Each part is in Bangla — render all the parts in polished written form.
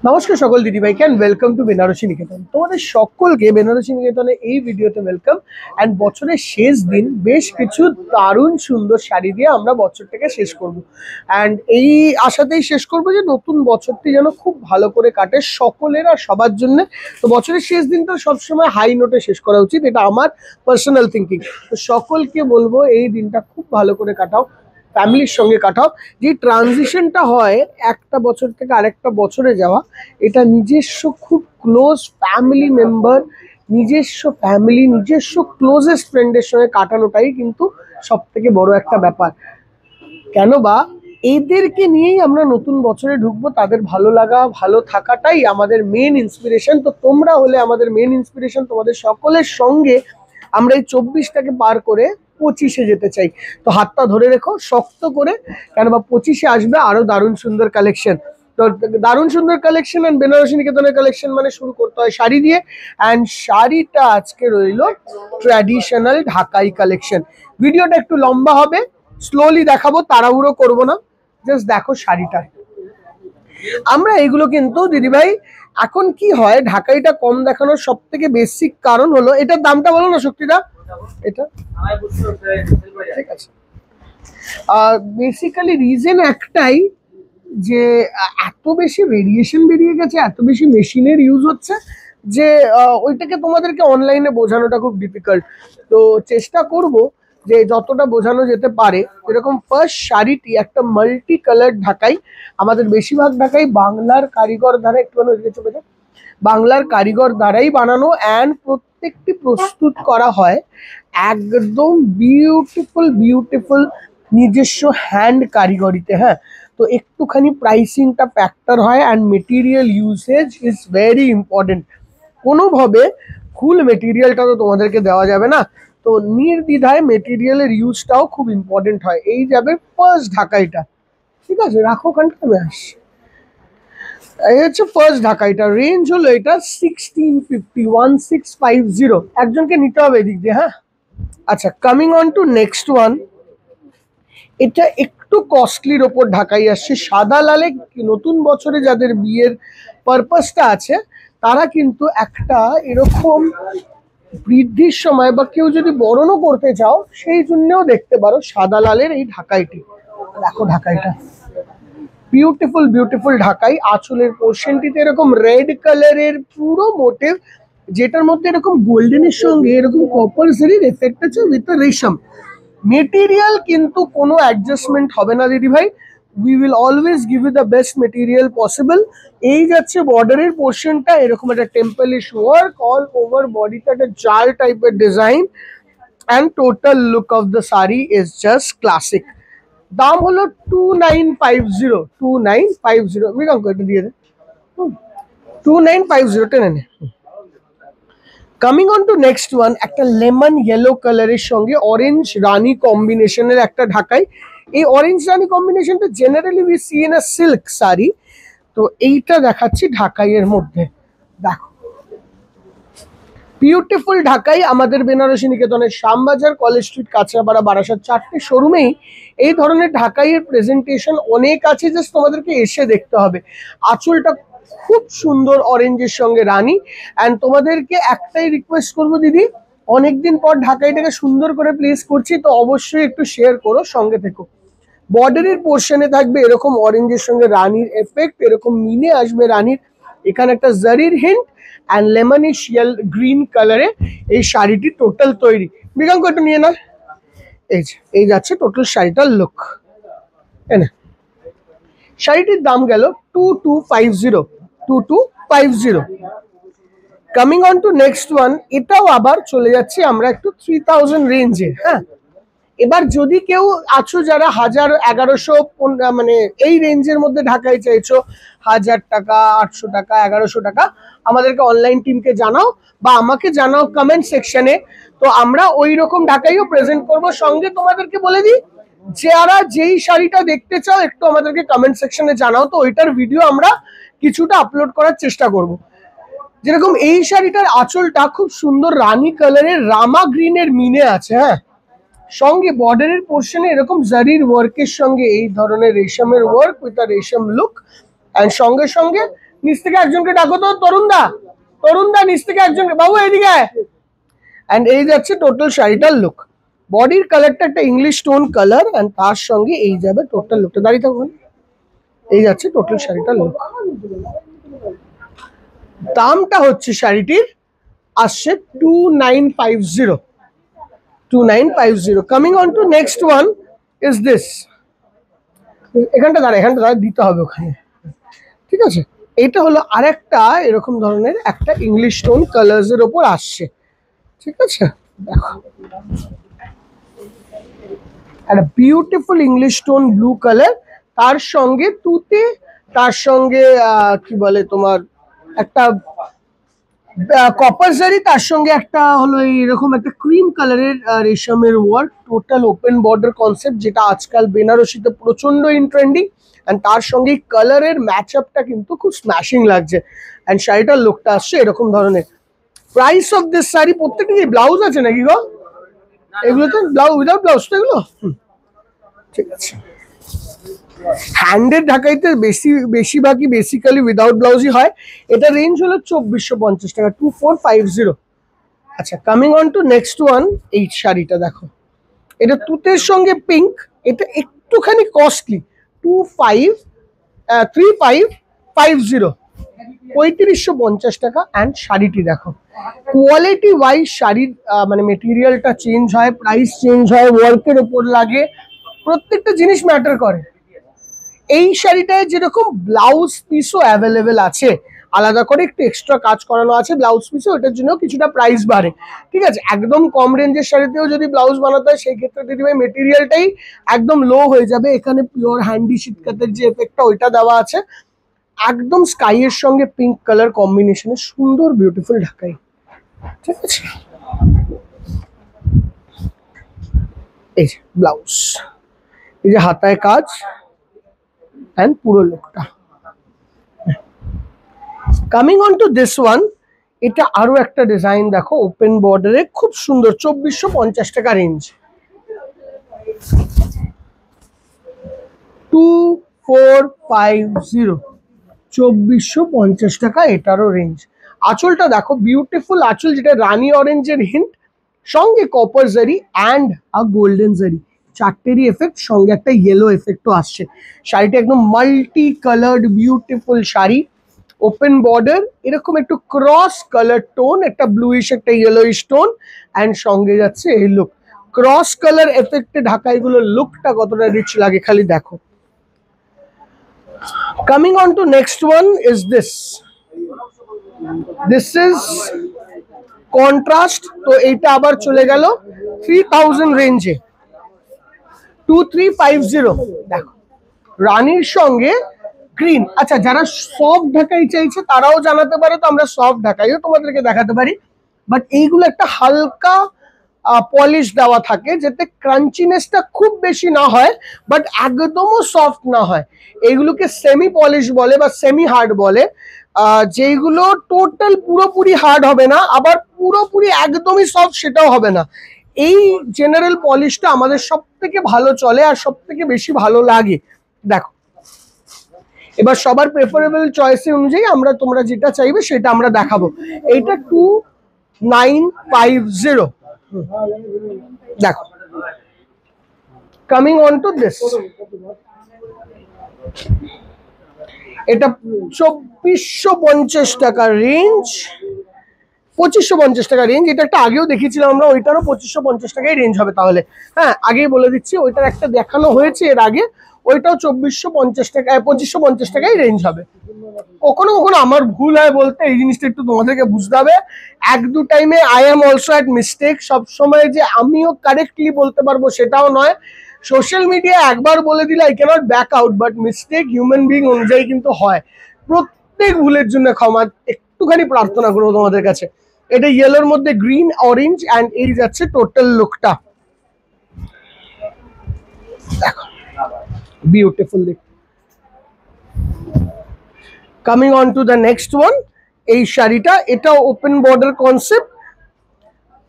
নমস্কার সকল দিদি ভাইকে এন্ড ওয়েলকাম টু বেনারসি নিকেতন। তোমাদের সকলকে বেনারসি নিকেতনে এই ভিডিওতে ওয়েলকাম। এন্ড বছরের শেষ দিন বেশ কিছু দারুণ সুন্দর শাড়ি দিয়ে আমরা বছরটাকে শেষ করব। এন্ড এই আশাতেই শেষ করব যে নতুন বছরটি যেন খুব ভালো করে কাটে সকলের আর সবার জন্য। তো বছরের শেষ দিনটা সবসময় হাই নোটে শেষ করা উচিত, এটা আমার পার্সোনাল থিঙ্কিং। তো সকলকে বলবো এই দিনটা খুব ভালো করে কাটাও, ফ্যামিলির সঙ্গে কাটাও। যে ট্রানজিশনটা হয় একটা বছর থেকে আরেকটা বছরে যাওয়া, এটা নিজস্ব খুব ক্লোজ ফ্যামিলি মেম্বার, নিজস্ব ক্লোজেস্ট ফ্রেন্ডের সঙ্গে কাটানোটাই কিন্তু সব থেকে বড় একটা ব্যাপার। কেন বা এদেরকে নিয়েই আমরা নতুন বছরে ঢুকবো, তাদের ভালো লাগা ভালো থাকাটাই আমাদের মেন ইন্সপিরেশন। তো তোমরা হলে আমাদের মেন ইন্সপিরেশন, তোমাদের সকলের সঙ্গে আমরা এই 24টাকে পার করে 25-এ যেতে চাই। তো হাতটা ধরে রেখো শক্ত করে, কেন বা 25-এ আসবে আরো দারুণ সুন্দর কালেকশন। তো দারুণ সুন্দর কালেকশন অ্যান্ড বেনারসি নিকেতনের কালেকশন মানে শুরু করতে হয় শাড়ি দিয়ে। অ্যান্ড শাড়িটা আজকে রইল ট্র্যাডিশনাল ঢাকাই কালেকশন। ভিডিওটা একটু লম্বা হবে, স্লোলি দেখাবো, তাড়াহুড়ো করবো না, জাস্ট দেখো শাড়িটা। আমরা এগুলো কিন্তু দিদিভাই এখন কি হয়, ঢাকাইটা কম দেখানোর সব থেকে বেসিক কারণ হলো, এটার দামটা বলো না শক্তিদা। এটা ঠিক আছে, বেসিক্যালি রিজন একটাই যে এত বেশি ভেরিয়েশন বেরিয়ে গেছে, এত বেশি মেশিনের ইউজ হচ্ছে যে ওইটাকে তোমাদেরকে অনলাইনে বোঝানোটা খুব ডিফিকাল্ট। তো চেষ্টা করব যে যতটা বোঝানো যেতে পারে। এরকম ফার্স্ট শাড়িটি একটা মাল্টি কালার ঢাকাই, আমাদের বেশিরভাগ ঢাকাই বাংলার কারিগর দ্বারা, একটু চলে যায়, বাংলার কারিগর দ্বারাই বানানো। অ্যান্ড প্রত্যেকটি প্রস্তুত করা হয় একদম বিউটিফুল নিজস্ব হ্যান্ড কারিগরিতে। হ্যাঁ, তো একটুখানি প্রাইসিংটা ফ্যাক্টর হয় and material usage is very important. কোনোভাবে ফুল মেটেরিয়ালটা তো তোমাদেরকে দেওয়া যাবে না, তো নির্দ্বিধায় মেটেরিয়ালের ইউজটাও খুব ইম্পর্টেন্ট হয়। এই যাবে ফার্স্ট ঢাকাইটা, ঠিক আছে, রাখো ওখানটা, আমি আসছি। এই হচ্ছে ফার্স্ট ঢাকাইটা, রেঞ্জ হলো এটা 1650 একজনকে নিতে হবে এদিক দিয়ে। হ্যাঁ আচ্ছা, coming on to next one. এটা একটু কস্টলির ওপর ঢাকাই আসছে, সাদা লালে। নতুন বছরে যাদের বিয়ের পারপাসটা আছে তারা কিন্তু একটা এরকম বৃদ্ধির সময় বা কেউ যদি বরণও করতে চাও সেই জন্যও দেখতে পারো সাদা লালের এই ঢাকাইটি। দেখো ঢাকাইটা বিউটিফুল ঢাকাই। আঁচলের পোর্শনটিতে এরকম রেড কালারের পুরো মোটিভ, যেটার মধ্যে এরকম গোল্ডেনের সঙ্গে এরকম কপার জরির এফেক্ট আছে উইথ রেশম। মেটেরিয়াল কিন্তু কোনো অ্যাডজাস্টমেন্ট হবে না দিদি ভাই, we will always give you the best material possible. এই যাচ্ছে বর্ডারের পোর্শনটা, এরকম একটা টেম্পলিশ ওয়ার্ক, অল ওভার বডিতে একটা জাল টাইপের design, and total look of the sari is just classic. দাম হলো 2950 মৃগাঙ্ক, এটা দিয়ে দে 2950 টেনে নে। Coming on to next one, একটা লেমন ইয়েলো কালারের সঙ্গে অরেঞ্জ রানি কম্বিনেশনের একটা ঢাকাই। এই অরেঞ্জ রানি কম্বিনেশনটা generally we see in a silk sari, তো এইটা দেখাচ্ছি ঢাকাইয়ের মধ্যে। দেখো বিউটিফুল ঢাকাই। আমাদের বেনারসি নিকেতনের শ্যামবাজার, কলেজ স্ট্রিট, কাঁচরাপাড়া, বারাসাত, 4টে শোরুমেই এই ধরনের ঢাকাইয়ের প্রেজেন্টেশন অনেক আছে, জাস্ট তোমাদেরকে এসে দেখতে হবে। আঁচলটা খুব সুন্দর অরেঞ্জের সঙ্গে রানী। অ্যান্ড তোমাদেরকে একটাই রিকোয়েস্ট করবো দিদি, অনেকদিন পর ঢাকাইটাকে সুন্দর করে প্লেস করছি, তো অবশ্যই একটু শেয়ার করো, সঙ্গে থেকো। বর্ডারের পোর্শনে থাকবে এরকম অরেঞ্জের সঙ্গে রানীর এফেক্ট, এরকম মিনে আসবে রানীর, এখানে একটা জারির হিন্ট অ্যান্ড লেমনিশ গ্রিন কালারে এই শাড়িটি টোটাল তৈরি। মৃগাঙ্ক একটু নিয়ে না, এই যাচ্ছে টোটাল শাড়িটার লুক। শাড়িটির দাম গেল 2250। Coming on to next one, এটাও আবার চলে যাচ্ছি আমরা একটু 3000 রেঞ্জে। হ্যাঁ, এবার যদি কেউ আছো যারা 1000 1100 মানে এই রেঞ্জের মধ্যে ঢাকাই চাইছো, 1000 টাকা 800 টাকা 1100 টাকা, আমাদেরকে অনলাইন টিমকে জানাও বা আমাকে জানাও কমেন্ট সেকশনে, তো আমরা ওই রকম ঢাকাইও প্রেজেন্ট করব। সঙ্গে তোমাদেরকে বলে দিই, যারা যেই শাড়িটা দেখতে চাও একটু আমাদেরকে কমেন্ট সেকশনে জানাও, তো ওইটার ভিডিও আমরা কিছুটা আপলোড করার চেষ্টা করব। যেরকম এই শাড়িটার আঁচলটা খুব সুন্দর রানী কালারের রামা গ্রিনের মিনে আছে। হ্যাঁ, সঙ্গে বর্ডারের পোর্শনে এরকম জারির ওয়ার্কের সঙ্গে এই ধরনের রেশমের ওয়ার্ক উইথ আ রেশম লুক, অ্যান্ড সঙ্গে সঙ্গে নিচ থেকে একজনকে ডাকো তো, তরুণ দা নিচ থেকে একজনকে, বাবু এদিকে আয়। এন্ড এই যাচ্ছে টোটাল শাড়িটার লুক। বডির কালারটা একটা ইংলিশ টোন কালার, এন্ড তার সঙ্গে এই যাবে টোটাল লুকটা। দাঁড়িয়ে থাকুন। এই যাচ্ছে টোটাল শাড়িটার লুক। দামটা হচ্ছে শাড়িটির আসছে 2950, 2950। Coming on to next one is this. এখানটা দাঁড়া দিতে হবে ওখানে, ঠিক আছে। এটা হলো আরেকটা এরকম ধরনের একটা ইংলিশ টোন কালার্স এর উপর আসছে, ঠিক আছে। দেখো একটা beautiful English tone blue colour, তার সঙ্গে তুতে, তার সঙ্গে কি বলে তোমার একটা কপার জারি, তার সঙ্গে একটা হলো এরকম একটা ক্রিম কালারের রেশমের work. Total open border concept, যেটা আজকাল বেনারসিতে প্রচন্ড ইন ট্রেন্ডিং। অ্যান্ড তার সঙ্গে কালারের ম্যাচ আপটা কিন্তু খুব স্ম্যাশিং লাগছে। অ্যান্ড শাড়িটার লুকটা আসছে এরকম ধরনের। প্রাইস অফ দিস শাড়ি, প্রত্যেকটা কি ব্লাউজ আছে নাকি গো? এগুলো তো ব্লাউজ, উইদাউট ব্লাউজ তো এগুলো, ঠিক আছে। হ্যান্ডের ঢাকাইতে বেশিরভাগই বেসিক্যালি উইদাউট ব্লাউজই হয়। এটা রেঞ্জ হলো 2450 টাকা, 2450। আচ্ছা, coming on to next one. এই শাড়িটা দেখো, এটা তুতের সঙ্গে পিঙ্ক, এটা একটুখানি কস্টলি, 3550, 3550 টাকা। অ্যান্ড শাড়িটি দেখো, কোয়ালিটি ওয়াইজ শাড়ির মানে মেটেরিয়ালটা চেঞ্জ হয়, প্রাইস চেঞ্জ হয়, ওয়ার্কের ওপর লাগে, প্রত্যেকটা জিনিস ম্যাটার করে। এই শাড়িটায় যেরকম ব্লাউজ পিসও অ্যাভেলেবেল আছে, আলাদা করে একটু এক্সট্রা কাজ করানো আছে ব্লাউজ পিসে, ওটার জন্য কিছুটা প্রাইস বাড়ে, ঠিক আছে। একদম কম রেঞ্জের শাড়িতেও যদি ব্লাউজ বানাতে হয়, সেই ক্ষেত্রে দিদিভাই মেটেরিয়ালটাই একদম লো হয়ে যাবে। এখানে পিওর হ্যান্ডি শীতকাতের যে এফেক্টটা, ওইটা দেওয়া আছে। একদম স্কাইয়ের সঙ্গে পিঙ্ক কালার কম্বিনেশনে সুন্দর বিউটিফুল ঢাকাই, ঠিক আছে। এই যে ব্লাউজ, এই যে হাতায় কাজ, এন্ড পুরো লুকটা। Coming on to this one, এটা আরো একটা ডিজাইন দেখো, ওপেন বর্ডারে, খুব সুন্দর, 2450 টাকা রেঞ্জ, 2450, 2450 টাকা এটারও রেঞ্জ। আঁচলটা দেখো, বিউটিফুল আঁচল, যেটা রানী অরেঞ্জের হিন্ট, সঙ্গে কপার জারি অ্যান্ড আ গোল্ডেন জারি, চারটেরই এফেক্ট, সঙ্গে একটা ইয়েলো এফেক্টও আসছে। শাড়িটা একদম multi coloured beautiful sari, open border, এরকম একটু ক্রস কালার টোন, একটা ব্লুইশ একটা ইয়েলোইশ টোন, অ্যান্ড সঙ্গে যাচ্ছে এই লুক। ক্রস কালার এফেক্টে ঢাকা, এগুলোর লুকটা কতটা রিচ লাগে খালি দেখো। Coming on to next one is this. This is contrast, তো এইটা আবার চলে গেল 3000 রেঞ্জে, 2350। দেখো, রানীর সঙ্গে গ্রিন। আচ্ছা, যারা সফট ঢাকাই চাইছে তারাও জানাতে পারে, তো আমরা সফট ঢাকাইও তোমাদেরকে দেখাতে পারি। বাট এইগুলো একটা হালকা পলিশ দেওয়া থাকে, যাতে ক্রাঞ্চিনেসটা খুব বেশি না হয়, বাট একদমও সফট না হয়। এইগুলোকে সেমি পলিশ বলে বা সেমি হার্ড বলে। যেগুলো টোটাল পুরোপুরি হার্ড হবে না, আবার পুরোপুরি একদমই সফট সেটাও হবে না। এই জেনারেল পলিশটা আমাদের সব থেকে ভালো চলে আর সব থেকে বেশি ভালো লাগে। দেখো, এবার সবার প্রেফারেবল চয়েসে অনুযায়ী আমরা, তোমরা যেটা চাইবে সেটা আমরা দেখাবো। এইটা 2950। দেখো, কামিং অন টু দিস, এটা 2450 টাকা রেঞ্জ, 2550 টাকা রেঞ্জ। এটা একটা আগেও দেখিয়েছিলাম আমরা, ওইটারও 2550 টাকায় রেঞ্জ হবে। তাহলে হ্যাঁ, আগেই বলে দিচ্ছি, ওইটার একটা দেখানো হয়েছে এর আগে, ওইটাও 2450 টাকা, 2550 টাকায় রেঞ্জ হবে। কখনো কখনো আমার ভুল হয় বলতে, এই জিনিসটা একটু তোমাদেরকে বুঝতে হবে। এক দু টাইমে I am also at mistake. সবসময় যে আমিও কারেক্টলি বলতে পারবো সেটাও নয়। সোশ্যাল মিডিয়া একবার বলে দিলে I can't back out, but mistake human being অনুযায়ী কিন্তু হয়। প্রত্যেক ভুলের জন্য ক্ষমা, একটুখানি প্রার্থনা করবো তোমাদের কাছে। এটা ইয়েলোর মধ্যে গ্রিন অরেঞ্জ, অ্যান্ড এই যাচ্ছে টোটাল লুকটা। দেখো, beautiful look. Coming on to the next one, এই শাড়িটা, এটা ওপেন বর্ডার কনসেপ্ট,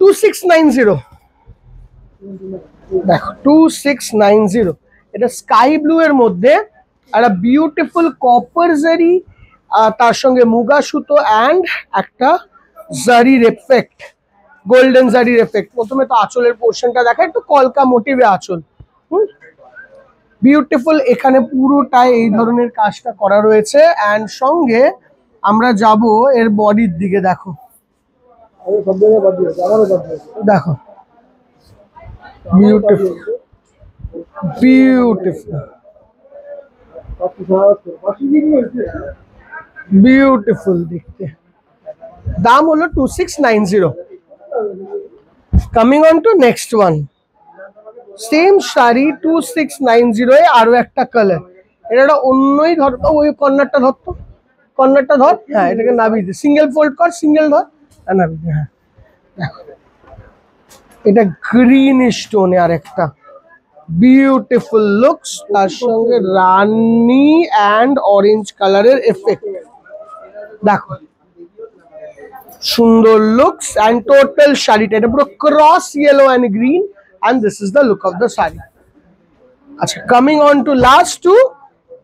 2690। দেখো, 2690। এটা স্কাই ব্লু এর মধ্যে একটা বিউটিফুল কপার জারি তার সঙ্গে মুগা সুতো অ্যান্ড একটা জারির এফেক্ট, গোল্ডেন জারির এফেক্ট। প্রথমে তো আঁচলের পোর্শনটা দেখা, একটু কলকা মোটিভে আঁচল, বিউটিফুল। এখানে পুরোটাই এই ধরনের কাজটা করা রয়েছে। অ্যান্ড সঙ্গে আমরা যাব এর বডির দিকে। দেখো দেখো, বিউটিফুল বিউটিফুল বিউটিফুল দেখতে। দাম হলো 2690। Coming on to next one, same sari 2690 এ আরো একটা কালার। এটা একটা অন্যই ধর, ওই কর্নারটা ধর, তো কর্নারটা ধর, হ্যাঁ এটাকে নাবি দে, সিঙ্গেল ফোল্ড কর, সিঙ্গেল ধর, নাবি দে। হ্যাঁ দেখো, এটা গ্রিন স্টোনে আর একটা বিউটিফুল লুকস, তার সঙ্গে রানী অ্যান্ড অরেঞ্জ কালারের এফেক্ট। দেখো সুন্দর লুকস অ্যান্ড টোটাল শাড়িটা এটা পুরো cross yellow and green, and this is the look of the saree. আচ্ছা, coming on to last two,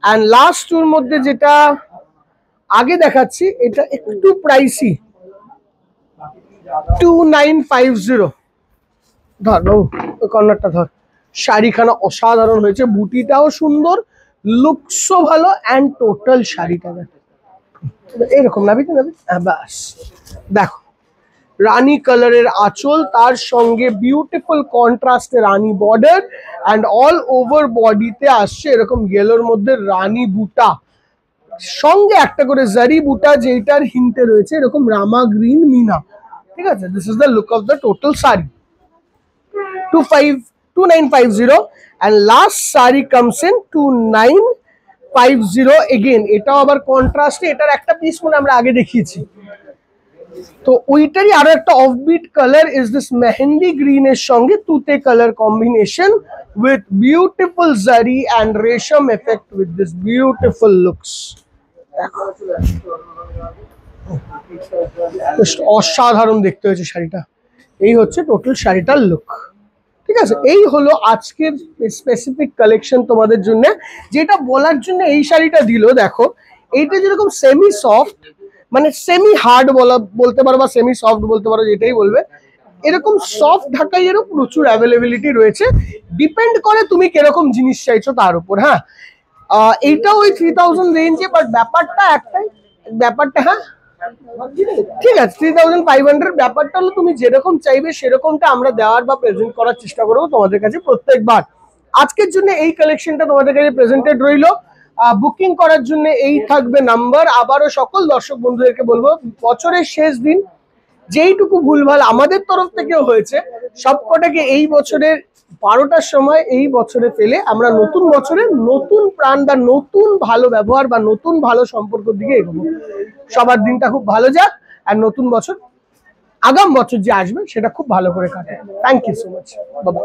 and last টুর মধ্যে যেটা আগে দেখাচ্ছি এটা একটু প্রাইসি, 2950। ধর বাবু, ওই কর্নারটা ধর। শাড়িখানা অসাধারণ হয়েছে, বুটিটাও সুন্দর, লুকসও ভালো, অ্যান্ড টোটাল শাড়িটা দেখো এরকম নাবি তো নাবি। ব্যাস দেখো, রানী কালারের আঁচল, তার সঙ্গে বিউটিফুল কন্ট্রাস্টে rani border, and all over বডিতে আসছে এরকম ইয়েলোর মধ্যে রানী বুটা, সঙ্গে একটা করে জারি বুটা যেটার হিন্টে রয়েছে এরকম রামা গ্রিন মিনা। ঠিক আছে, this is the look of the total sari, 2950। and last saree comes in 2950 again। এটাও আবার কন্ট্রাস্টে, এটার একটা পিস মনে আমরা আগে দেখিয়েছি। তো ওইটারই আরো একটা offbeat colour is this mehendi গ্রিনের সঙ্গে তুতে colour combination with beautiful zari and রেশম effect with this beautiful looks. অসাধারণ দেখতে হয়েছে শাড়িটা। এই হচ্ছে টোটাল শাড়িটার লুক। ঠিক আছে, এই হলো আজকের স্পেসিফিক কালেকশন তোমাদের জন্য, যেটা বলার জন্য এই শাড়িটা দিল। দেখো এইটা যেরকম সেমি সফট, মানে সেমি হার্ড বলতে পারো বা সেমি সফট বলতে পারো, যেটাই বলবে, এরকম সফট ঢাকাইয়েরও প্রচুর অ্যাভেলেবিলিটি রয়েছে। ডিপেন্ড করে তুমি কিরকম জিনিস চাইছো তার উপর। হ্যাঁ, এইটাও ওই 3000 রেঞ্জে, বাট ব্যাপারটা একটাই, ব্যাপারটা হ্যাঁ ঠিক আছে 3500। ব্যাপারটা হলো তুমি যেরকম চাইবে সেরকমটা আমরা দেওয়ার বা প্রেজেন্ট করার চেষ্টা করবো তোমাদের কাছে প্রত্যেকবার। আজকের জন্য এই কালেকশনটা তোমাদের কাছে প্রেজেন্টেড রইলো। বুকিং করার জন্য এই থাকবে নাম্বার। আবারও সকল দর্শক বন্ধুদেরকে বলবো, বছরের শেষ দিন যেইটুকু ভুলভাল আমাদের তরফ থেকেও হয়েছে সবকটাকে এই বছরের 12টার সময় এই বছরে ফেলে আমরা নতুন বছরে নতুন প্রাণ বা নতুন ভালো ব্যবহার বা নতুন ভালো সম্পর্কের দিকে এগোবো। সবার দিনটা খুব ভালো যাক, আর নতুন বছর আগাম বছর যে আসবে সেটা খুব ভালো করে কাটে। থ্যাংক ইউ সো মাচ, বাবা।